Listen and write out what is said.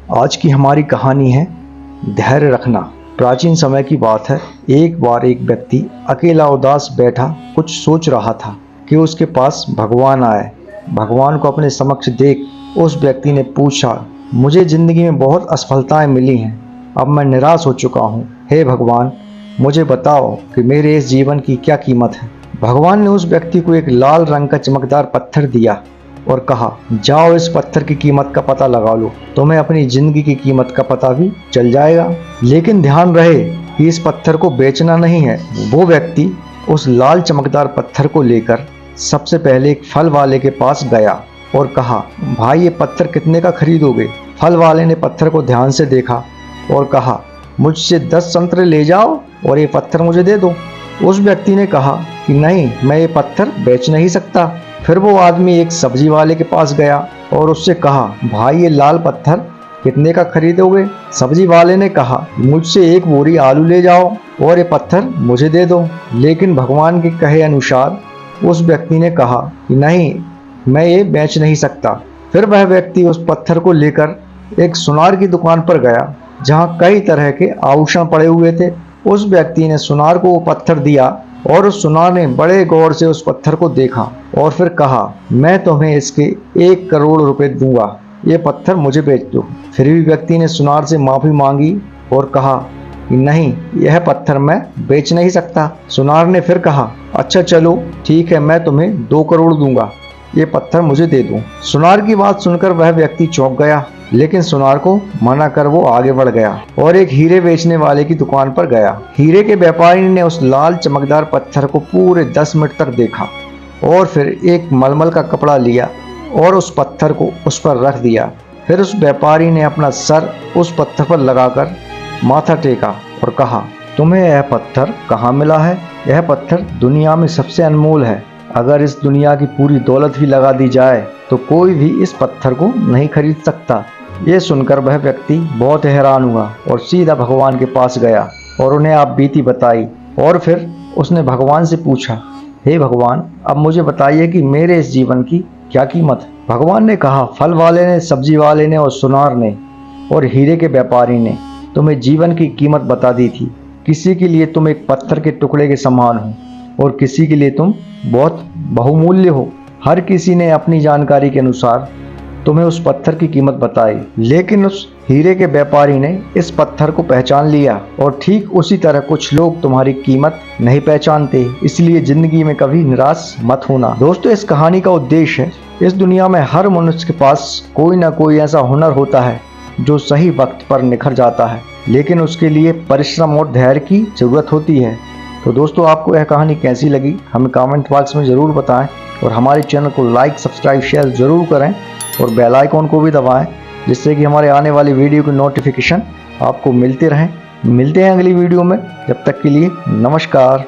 आज की हमारी कहानी है धैर्य रखना। प्राचीन समय की बात है। एक बार एक व्यक्ति अकेला उदास बैठा कुछ सोच रहा था कि उसके पास भगवान आए। भगवान को अपने समक्ष देख उस व्यक्ति ने पूछा, मुझे जिंदगी में बहुत असफलताएं मिली हैं, अब मैं निराश हो चुका हूँ। हे भगवान, मुझे बताओ कि मेरे इस जीवन की क्या कीमत है। भगवान ने उस व्यक्ति को एक लाल रंग का चमकदार पत्थर दिया और कहा, जाओ इस पत्थर की कीमत का पता लगा लो, तुम्हें अपनी जिंदगी की कीमत का पता भी चल जाएगा। लेकिन ध्यान रहे कि इस पत्थर को बेचना नहीं है। वो व्यक्ति उस लाल चमकदार पत्थर को लेकर सबसे पहले एक फल वाले के पास गया और कहा, भाई ये पत्थर कितने का खरीदोगे? फल वाले ने पत्थर को ध्यान से देखा और कहा, मुझसे 10 संतरे ले जाओ और ये पत्थर मुझे दे दो। उस व्यक्ति ने कहा कि नहीं, मैं ये पत्थर बेच नहीं सकता। फिर वो आदमी एक सब्जी वाले के पास गया और उससे कहा, भाई ये लाल पत्थर कितने का खरीदोगे? सब्जी वाले ने कहा, मुझसे एक बोरी आलू ले जाओ और ये पत्थर मुझे दे दो। लेकिन भगवान के कहे अनुसार उस व्यक्ति ने कहा कि नहीं, मैं ये बेच नहीं सकता। फिर वह व्यक्ति उस पत्थर को लेकर एक सुनार की दुकान पर गया जहाँ कई तरह के आभूषण पड़े हुए थे। उस व्यक्ति ने सुनार को वो पत्थर दिया और उस सुनार ने बड़े गौर से उस पत्थर को देखा और फिर कहा, मैं तुम्हें इसके 1 करोड़ रुपए दूंगा, ये पत्थर मुझे बेच दो। फिर भी व्यक्ति ने सुनार से माफी मांगी और कहा कि नहीं, यह पत्थर मैं बेच नहीं सकता। सुनार ने फिर कहा, अच्छा चलो ठीक है, मैं तुम्हें 2 करोड़ दूंगा, ये पत्थर मुझे दे दो। सुनार की बात सुनकर वह व्यक्ति चौंक गया, लेकिन सुनार को मना कर वो आगे बढ़ गया और एक हीरे बेचने वाले की दुकान पर गया। हीरे के व्यापारी ने उस लाल चमकदार पत्थर को पूरे 10 मिनट तक देखा और फिर एक मलमल का कपड़ा लिया और उस पत्थर को उस पर रख दिया। फिर उस व्यापारी ने अपना सर उस पत्थर पर लगाकर माथा टेका और कहा, तुम्हें यह पत्थर कहाँ मिला है? यह पत्थर दुनिया में सबसे अनमोल है। अगर इस दुनिया की पूरी दौलत भी लगा दी जाए तो कोई भी इस पत्थर को नहीं खरीद सकता। ये सुनकर वह व्यक्ति बहुत हैरान हुआ और सीधा भगवान के पास गया और उन्हें आप बीती बताई। और फिर उसने भगवान से पूछा, हे भगवान, अब मुझे बताइए कि मेरे इस जीवन की क्या कीमत है? भगवान ने कहा, फल वाले ने, सब्जी वाले ने और सुनार ने और हीरे के व्यापारी ने तुम्हें जीवन की कीमत बता दी थी। किसी के लिए तुम एक पत्थर के टुकड़े के समान हो और किसी के लिए तुम बहुत बहुमूल्य हो। हर किसी ने अपनी जानकारी के अनुसार तुम्हें उस पत्थर की कीमत बताई, लेकिन उस हीरे के व्यापारी ने इस पत्थर को पहचान लिया और ठीक उसी तरह कुछ लोग तुम्हारी कीमत नहीं पहचानते। इसलिए जिंदगी में कभी निराश मत होना। दोस्तों, इस कहानी का उद्देश्य है, इस दुनिया में हर मनुष्य के पास कोई ना कोई ऐसा हुनर होता है जो सही वक्त पर निखर जाता है, लेकिन उसके लिए परिश्रम और धैर्य की जरूरत होती है। तो दोस्तों, आपको यह कहानी कैसी लगी हमें कमेंट बॉक्स में ज़रूर बताएं और हमारे चैनल को लाइक, सब्सक्राइब, शेयर ज़रूर करें और बेल आइकॉन को भी दबाएं, जिससे कि हमारे आने वाली वीडियो की नोटिफिकेशन आपको मिलते रहें। मिलते हैं अगली वीडियो में, जब तक के लिए नमस्कार।